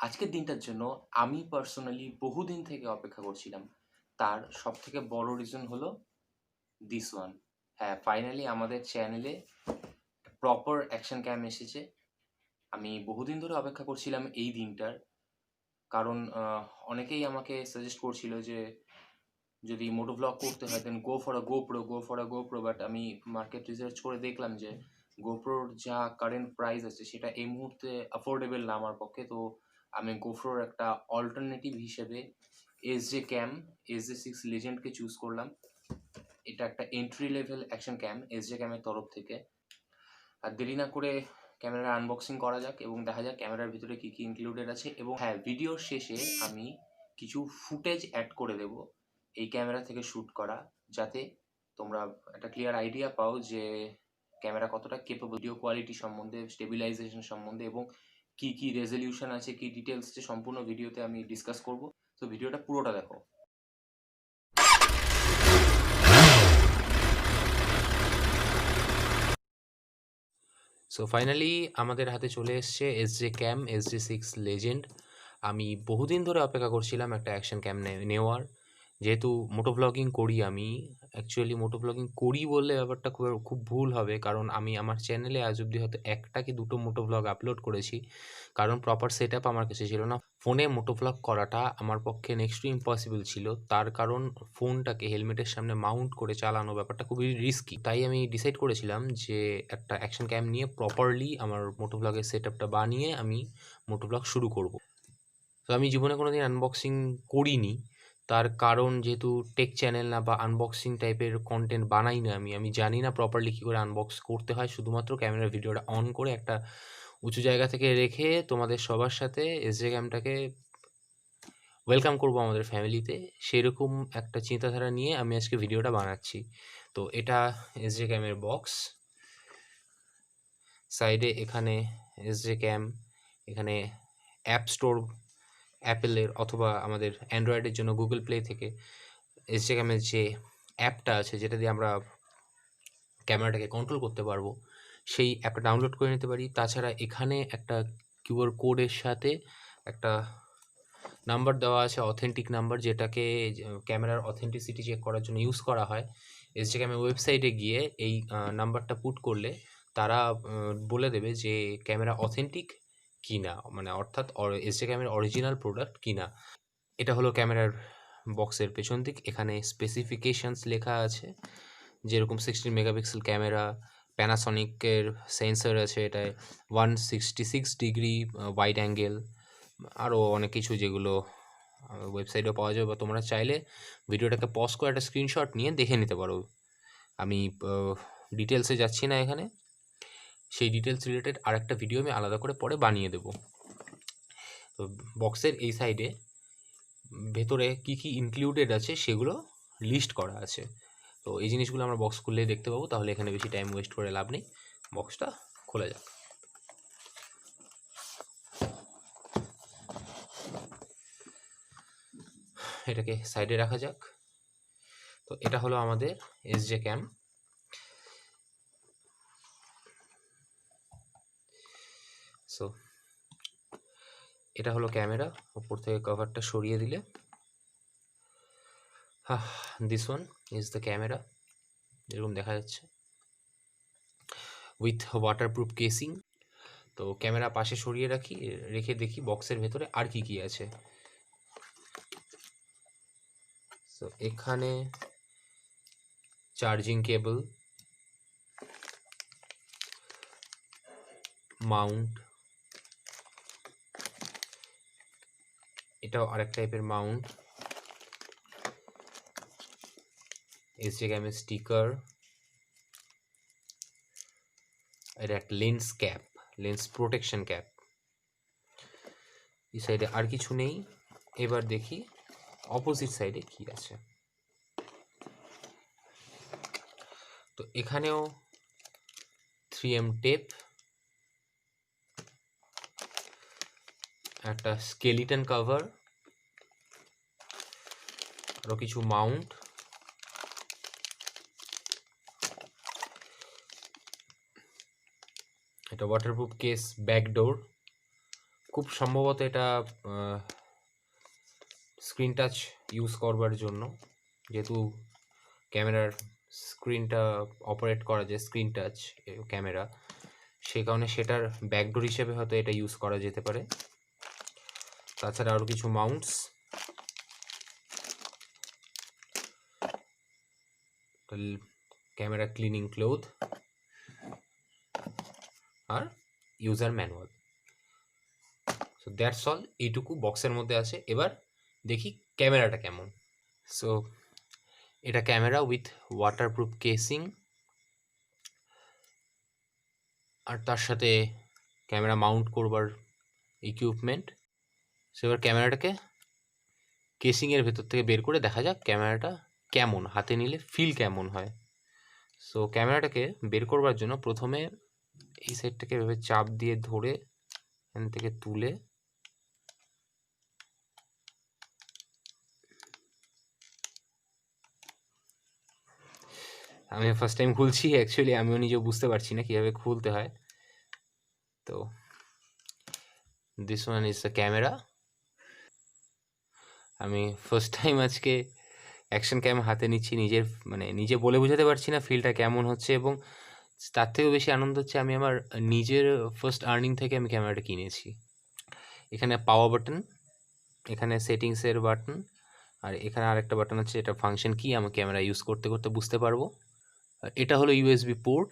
আজকের দিনটার জন্য আমি পার্সোনালি বহুদিন থেকে অপেক্ষা করছিলাম। তার সবথেকে বড় রিজন হলো দিস ওয়ান। হ্যাঁ, ফাইনালি আমাদের চ্যানেলে প্রপার অ্যাকশন ক্যাম এসেছে। আমি বহুদিন ধরে অপেক্ষা করছিলাম এই দিনটার। কারণ অনেকেই আমাকে সাজেস্ট করছিল যে যদি মোটো ভ্লগ করতে হয় then go for a GoPro, go for a GoPro. But আমি মার্কেট রিসার্চ করে দেখলাম যে গোপ্রোর যা কারেন্ট প্রাইস আছে সেটা এই মুহূর্তে অ্যাফোর্ডেবল না আমার পক্ষে। তো আমি গোপ্রোর একটা অল্টারনেটিভ হিসেবে এস জে 6 লেজেন্ডকে চুজ করলাম। এটা একটা এন্ট্রি লেভেল অ্যাকশন ক্যাম এস জে ক্যামের তরফ থেকে। আর দেরি না করে ক্যামেরার আনবক্সিং করা যাক এবং দেখা যাক ক্যামেরার ভিতরে কী কী ইনক্লুডেড আছে। এবং হ্যাঁ, ভিডিওর শেষে আমি কিছু ফুটেজ অ্যাড করে দেব এই ক্যামেরা থেকে শ্যুট করা, যাতে তোমরা একটা ক্লিয়ার আইডিয়া পাও যে ক্যামেরা কতটা কেপেবল, ভিডিও কোয়ালিটি সম্বন্ধে, স্টেবিলাইজেশন সম্বন্ধে এবং কী কী রেজলিউশন আছে, কী ডিটেলস আছে সম্পূর্ণ ভিডিওতে আমি ডিসকাস করব। তো ভিডিওটা পুরোটা দেখো। সো ফাইনালি আমাদের হাতে চলে এসছে এসজে ক্যাম SJ6 লেজেন্ড। আমি বহুদিন ধরে অপেক্ষা করছিলাম একটা অ্যাকশন ক্যাম নেওয়ার। যেহেতু মোটো ভ্লগিং করি আমি, অ্যাকচুয়ালি মোটো ভ্লগিং করি বললে ব্যাপারটা খুব ভুল হবে, কারণ আমি আমার চ্যানেলে আজ অবধি হয়তো একটা কি দুটো মোটো ভ্লগ আপলোড করেছি, কারণ প্রপার সেট আপ আমার কাছে ছিল না। ফোনে মোটো ভ্লগ করাটা আমার পক্ষে নেক্সট টু ইম্পসিবল ছিল, তার কারণ ফোনটাকে হেলমেটের সামনে মাউন্ট করে চালানো ব্যাপারটা খুবই রিস্কি। তাই আমি ডিসাইড করেছিলাম যে একটা অ্যাকশন ক্যাম নিয়ে প্রপারলি আমার মোটো ভ্লগের সেট আপটা বানিয়ে আমি মোটো ভ্লগ শুরু করব। তো আমি জীবনে কোনো দিন আনবক্সিং করিনি, তার কারণ যেহেতু টেক চ্যানেল না বা আনবক্সিং টাইপের কন্টেন্ট বানাই না আমি জানি না প্রপারলি কী করে আনবক্স করতে হয়। শুধুমাত্র ক্যামেরার ভিডিওটা অন করে একটা উঁচু জায়গা থেকে রেখে তোমাদের সবার সাথে এসজে ক্যামটাকে ওয়েলকাম করব আমাদের ফ্যামিলিতে, সেরকম একটা চিন্তাধারা নিয়ে আমি আজকে ভিডিওটা বানাচ্ছি। তো এটা এসজে ক্যামের বক্স, সাইডে এখানে এসজে ক্যাম, এখানে অ্যাপ স্টোর অ্যাপেলের অথবা আমাদের অ্যান্ড্রয়েডের জন্য গুগল প্লে থেকে এসজে ক্যামের যে অ্যাপটা আছে যেটা দিয়ে আমরা ক্যামেরাটাকে কন্ট্রোল করতে পারবো, সেই অ্যাপটা ডাউনলোড করে নিতে পারি। তাছাড়া এখানে একটা কিউআর কোডের সাথে একটা নাম্বার দেওয়া আছে, অথেন্টিক নাম্বার, যেটাকে ক্যামেরার অথেন্টিসিটি চেক করার জন্য ইউজ করা হয়। এসজে ক্যামের ওয়েবসাইটে গিয়ে এই নাম্বারটা পুট করলে তারা বলে দেবে যে ক্যামেরা অথেন্টিক কি না, মানে অর্থাৎ এসজে ক্যামের অরিজিনাল প্রোডাক্ট কি না। এটা হলো ক্যামেরার বক্সের পেছন দিক। এখানে স্পেসিফিকেশানস লেখা আছে, যেরকম 16 মেগাপিক্সেল ক্যামেরা, প্যানাসনিকের সেন্সর আছে এটায়, 166 ডিগ্রি ওয়াইড অ্যাঙ্গেল, আরও অনেক কিছু যেগুলো ওয়েবসাইটেও পাওয়া যাবে, বা তোমরা চাইলে ভিডিওটাকে পজ করে একটা স্ক্রিনশট নিয়ে দেখে নিতে পারো। আমি ডিটেলসে যাচ্ছি না এখানে, সেই ডিটেলস রিলেটেড আরেকটা ভিডিও আমি আলাদা করে পরে বানিয়ে দেবো। তো বক্সের এই সাইডে ভেতরে কি কি ইনক্লুডেড আছে সেগুলো লিস্ট করা আছে। তো এই জিনিসগুলো আমরা বক্স খুললেই দেখতে পাবো, তাহলে এখানে বেশি টাইম ওয়েস্ট করে লাভ নেই। বক্সটা খোলা যাক। এটাকে সাইডে রাখা যাক। তো এটা হলো আমাদের এসজে ক্যাম। সো এটা হলো ক্যামেরা, উপর থেকে কভারটা সরিয়ে দিলে this one is the camera, এরকম দেখা যাচ্ছে উইথ ওয়াটারপ্রুফ কেসিং। তো ক্যামেরা পাশে সরিয়ে রেখে দেখি বক্সের ভেতরে আর কি কি আছে। সো এখানে চার্জিং কেবল, মাউন্ট, এটাও আরেক টাইপের মাউন্ট, এসজে ক্যামের স্টিকার, এটা একটা lens cap, lens protection cap. এই সাইডে আর কিছু নেই। এবার দেখি অপোজিট সাইডে কি আছে। তো এখানেও 3M টেপ, একটা স্কেলিটন কভার, আরও কিছু মাউন্ট, এটা ওয়াটারপ্রুফ কেস ব্যাকডোর, খুব সম্ভবত এটা স্ক্রিন টাচ ইউজ করবার জন্য, যেহেতু ক্যামেরার স্ক্রিনটা অপারেট করা যায় স্ক্রিন টাচ ক্যামেরা, সেই কারণে সেটার ব্যাকডোর হিসেবে হয়তো এটা ইউজ করা যেতে পারে। তাছাড়া আরও কিছু মাউন্টস, ক্যামেরা ক্লিনিং ক্লোথ আর user manual. So that's all, এইটুকু বক্সের মধ্যে আছে। এবার দেখি ক্যামেরাটা কেমন। সো এটা ক্যামেরা উইথ ওয়াটারপ্রুফ কেসিং, আর তার সাথে ক্যামেরা মাউন্ট করবার ইকুইপমেন্ট। সো এবার ক্যামেরাটাকে কেসিংয়ের ভেতর থেকে বের করে দেখা যাক ক্যামেরাটা কেমন, হাতে নিলে ফিল কেমন হয়। সো ক্যামেরাটাকে বের করবার জন্য প্রথমে এই সাইডটাকে এভাবে চাপ দিয়ে ধরে এখান থেকে তুলে আমি ফার্স্ট টাইম খুলছি, অ্যাকচুয়ালি আমিও নিজেও বুঝতে পারছি না কীভাবে খুলতে হয়। তো this one is the camera. আমি ফার্স্ট টাইম আজকে অ্যাকশন ক্যাম হাতে নিচ্ছি, নিজে বলে বোঝাতে পারছি না ফিলটা কেমন হচ্ছে, এবং তার থেকেও বেশি আনন্দ হচ্ছে আমি আমার নিজের ফার্স্ট আর্নিং থেকে আমি ক্যামেরাটা কিনেছি। এখানে পাওয়ার বাটন, এখানে সেটিংসের বাটন, আর এখানে আরেকটা বাটন আছে, এটা ফাংশন কি আমি ক্যামেরা ইউজ করতে করতে বুঝতে পারবো। এটা হলো ইউএসবি পোর্ট,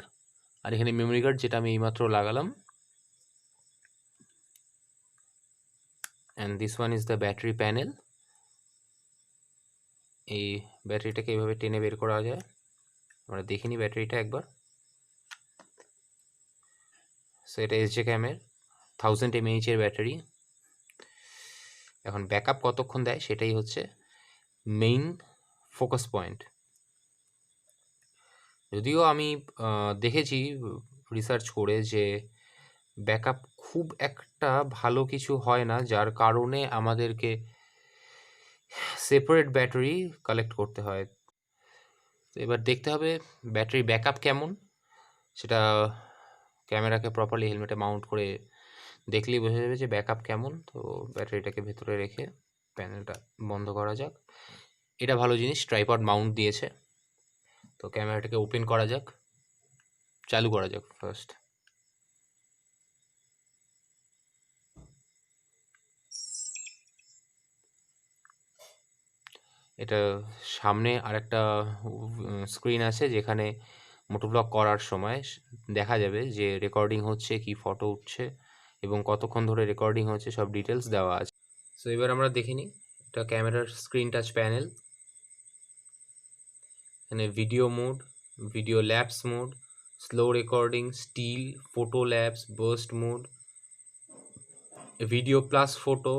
আর এখানে মেমোরি কার্ড যেটা আমি এইমাত্র লাগালাম, and this one is the battery panel. এই ব্যাটারিটাকে এইভাবে টেনে বের করা যায়, আমরা দেখিনি ব্যাটারিটা একবার। সো এটা এসজে ক্যামের 1000 mAh এর ব্যাটারি। এখন ব্যাকআপ কতক্ষণ দেয় সেটাই হচ্ছে মেইন ফোকাস পয়েন্ট। যদিও আমি দেখেছি রিসার্চ করে যে ব্যাকআপ খুব একটা ভালো কিছু হয় না, যার কারণে আমাদেরকে সেপারেট ব্যাটারি কালেক্ট করতে হয়। তো এবার দেখতে হবে ব্যাটারি ব্যাকআপ কেমন, সেটা ক্যামেরাকে প্রপারলি হেলমেটে মাউন্ট করে দেখলেই বোঝা যাবে যে ব্যাকআপ কেমন। তো ব্যাটারিটাকে ভেতরে রেখে প্যানেলটা বন্ধ করা যাক। এটা ভালো জিনিস, ট্রাইপড মাউন্ট দিয়েছে। তো ক্যামেরাটাকে ওপেন করা যাক, চালু করা যাক ফার্স্ট। এটা সামনে আরেকটা স্ক্রিন আছে, যেখানে মোটোব্লগ করার সময় দেখা যাবে যে রেকর্ডিং হচ্ছে, কি ফটো উঠছে এবং কতক্ষণ ধরে রেকর্ডিং হচ্ছে, সব ডিটেলস দেওয়া আছে। সো এবার আমরা দেখে নিই, এটা ক্যামেরার স্ক্রিন টাচ প্যানেল। এখানে video mode, video lapse mode, slow recording, still, photo lapse, burst mode, video plus photo,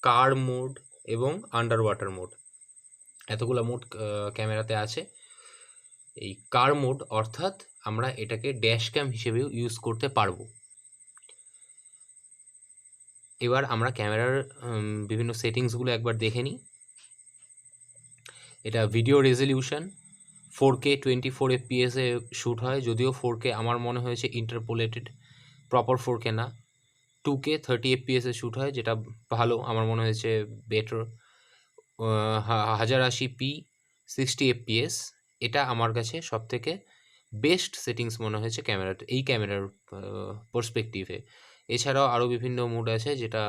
car mode এবং আন্ডার ওয়াটার মোড, এতগুলো মোড ক্যামেরাতে আছে। এই কার মোড অর্থাৎ আমরা এটাকে ড্যাশ ক্যাম হিসেবেও ইউজ করতে পারবো। এবার আমরা ক্যামেরার বিভিন্ন সেটিংসগুলো একবার দেখে নিই। এটা ভিডিও রেজলিউশন 4K 24 FPS এ শ্যুট হয়, যদিও 4K আমার মনে হয়েছে ইন্টারপোলেটেড, প্রপার 4K না। 2K 30 FPS এ শ্যুট হয়, যেটা ভালো, আমার মনে হয়েছে বেটার। 1080p 60 FPS, এটা আমার কাছে সবথেকে বেস্ট সেটিংস মনে হয়েছে এই ক্যামেরার পার্সপেক্টিভে। এছাড়াও আরও বিভিন্ন মোড আছে যেটা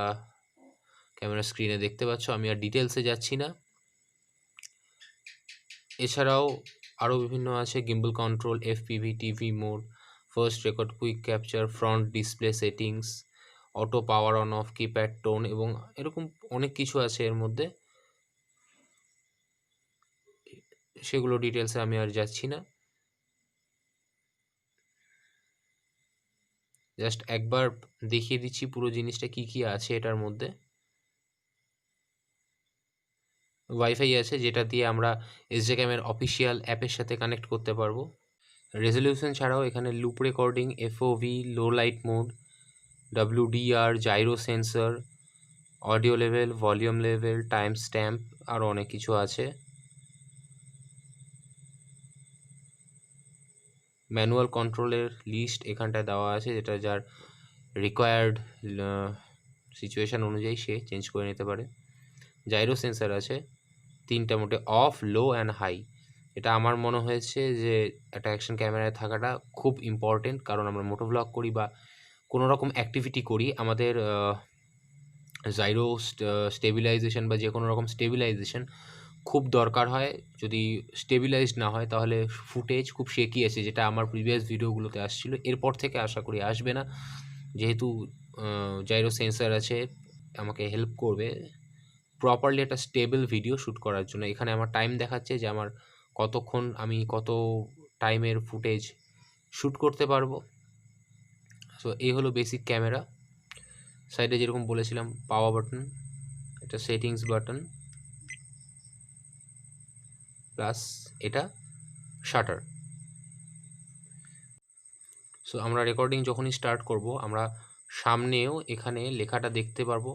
ক্যামেরা স্ক্রিনে দেখতে পাচ্ছ, আমি আর ডিটেলসে যাচ্ছি না। এছাড়াও আরও বিভিন্ন আছে, gimbal control, FPV, TV mode, first record, quick capture, front display settings, auto power on of, keypad tone এবং এরকম অনেক কিছু আছে এর মধ্যে, সেগুলো ডিটেলসে আমি আর যাচ্ছি না। জাস্ট একবার দেখিয়ে দিচ্ছি পুরো জিনিসটা কি কি আছে এটার মধ্যে। ওয়াইফাই আছে, যেটা দিয়ে আমরা এসজে ক্যামের অফিসিয়াল অ্যাপের সাথে কানেক্ট করতে পারবো। রেজলিউশন ছাড়াও এখানে loop recording, FOV, low light mode, WDR, gyro sensor, audio level, volume level, time stamp, আরও অনেক কিছু আছে। ম্যানুয়াল কন্ট্রোলের লিস্ট এখানটায় দেওয়া আছে, যেটা যার রিকোয়ার্ড সিচুয়েশান অনুযায়ী সে চেঞ্জ করে নিতে পারে। জাইরো সেন্সার আছে 3টা মোটে, অফ, লো অ্যান্ড হাই। এটা আমার মনে হয়েছে যে একটা অ্যাকশন ক্যামেরায় থাকাটা খুব ইম্পর্টেন্ট, কারণ আমরা মোটো ব্লগ করি বা কোনো রকম অ্যাক্টিভিটি করি, আমাদের জাইরো স্টেবিলাইজেশন বা যে কোনো রকম স্টেবিলাইজেশন খুব দরকার হয়। যদি স্টেবিলাইজড না হয় তাহলে ফুটেজ খুব শেকি আসে, যেটা আমার প্রিভিয়াস ভিডিওগুলোতে আসছিল, এরপর থেকে আশা করি আসবে না, যেহেতু জাইরো সেন্সার আছে আমাকে হেল্প করবে প্রপারলি একটা স্টেবল ভিডিও শ্যুট করার জন্য। এখানে আমার টাইম দেখাচ্ছে যে আমার কতক্ষণ, আমি কত টাইমের ফুটেজ শ্যুট করতে পারবো। সো এই হলো বেসিক ক্যামেরা। সাইডে যেরকম বলেছিলাম পাওয়ার বাটন, এটা সেটিংস বাটন, প্লাস এটা শাটার। সো আমরা রেকর্ডিং যখনই স্টার্ট করব আমরা সামনেও এখানে লেখাটা দেখতে পারবো।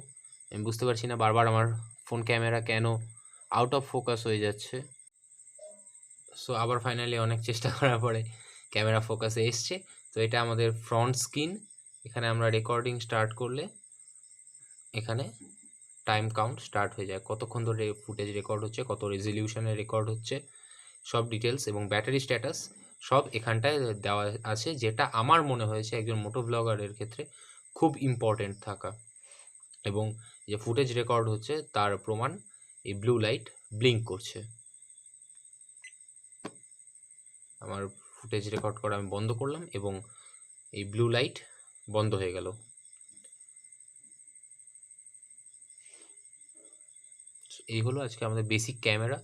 আমি বুঝতে পারছি না বারবার আমার ফোন ক্যামেরা কেন আউট অফ ফোকাস হয়ে যাচ্ছে। সো আবার ফাইনালি অনেক চেষ্টা করার পরে ক্যামেরা ফোকাসে এসছে। তো এটা আমাদের ফ্রন্ট স্ক্রিন। এখানে আমরা রেকর্ডিং স্টার্ট করলে এখানে টাইম কাউন্ট স্টার্ট হয়ে যায়, কতক্ষণ ধরে ফুটেজ রেকর্ড হচ্ছে, কত রেজলিউশনে রেকর্ড হচ্ছে, সব ডিটেলস এবং ব্যাটারি স্ট্যাটাস সব এখানটায় দেওয়া আছে, যেটা আমার মনে হয়েছে একজন মোটো ব্লগারের ক্ষেত্রে খুব ইম্পর্টেন্ট থাকা। এবং যে ফুটেজ রেকর্ড হচ্ছে তার প্রমাণ এই ব্লু লাইট ব্লিঙ্ক করছে। আমার ফুটেজ রেকর্ড করা আমি বন্ধ করলাম এবং এই ব্লু লাইট বন্ধ হয়ে গেল। এই হলো আজকে আমাদের বেসিক ক্যামেরা।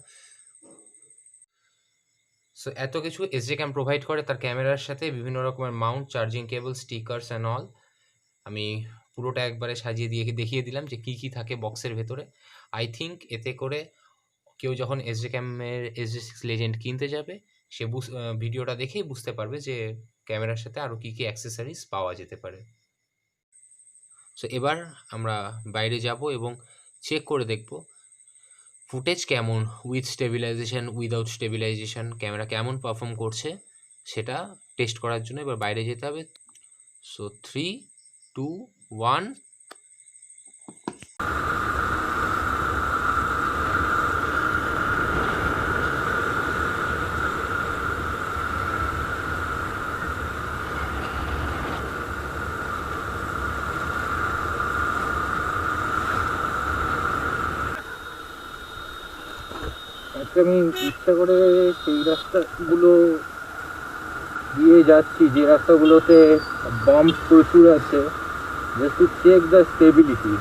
সো এত কিছু এসডি ক্যাম প্রোভাইড করে তার ক্যামেরার সাথে, বিভিন্ন রকমের Mount, charging cable, stickers and all. আমি পুরোটা একবারে সাজিয়ে দিয়ে দেখিয়ে দিলাম যে কী কী থাকে বক্সের ভেতরে। আই থিঙ্ক এতে করে কেউ যখন এসডি ক্যামের SD6 লেজেন্ড কিনতে যাবে সে ভিডিওটা দেখেই বুঝতে পারবে যে ক্যামেরার সাথে আরও কী কী অ্যাক্সেসরিজ পাওয়া যেতে পারে। সো এবার আমরা বাইরে যাব এবং চেক করে দেখব ফুটেজ কেমন, with stabilisation, without stabilisation, camera কেমন পারফর্ম করছে সেটা টেস্ট করার জন্য এবার বাইরে যেতে হবে। সো 3, 2, 1। আজকে আমি ইচ্ছা করে সেই রাস্তাগুলো দিয়ে যাচ্ছি যে রাস্তাগুলোতে বাম্প প্রচুর আছে, just to check the stability.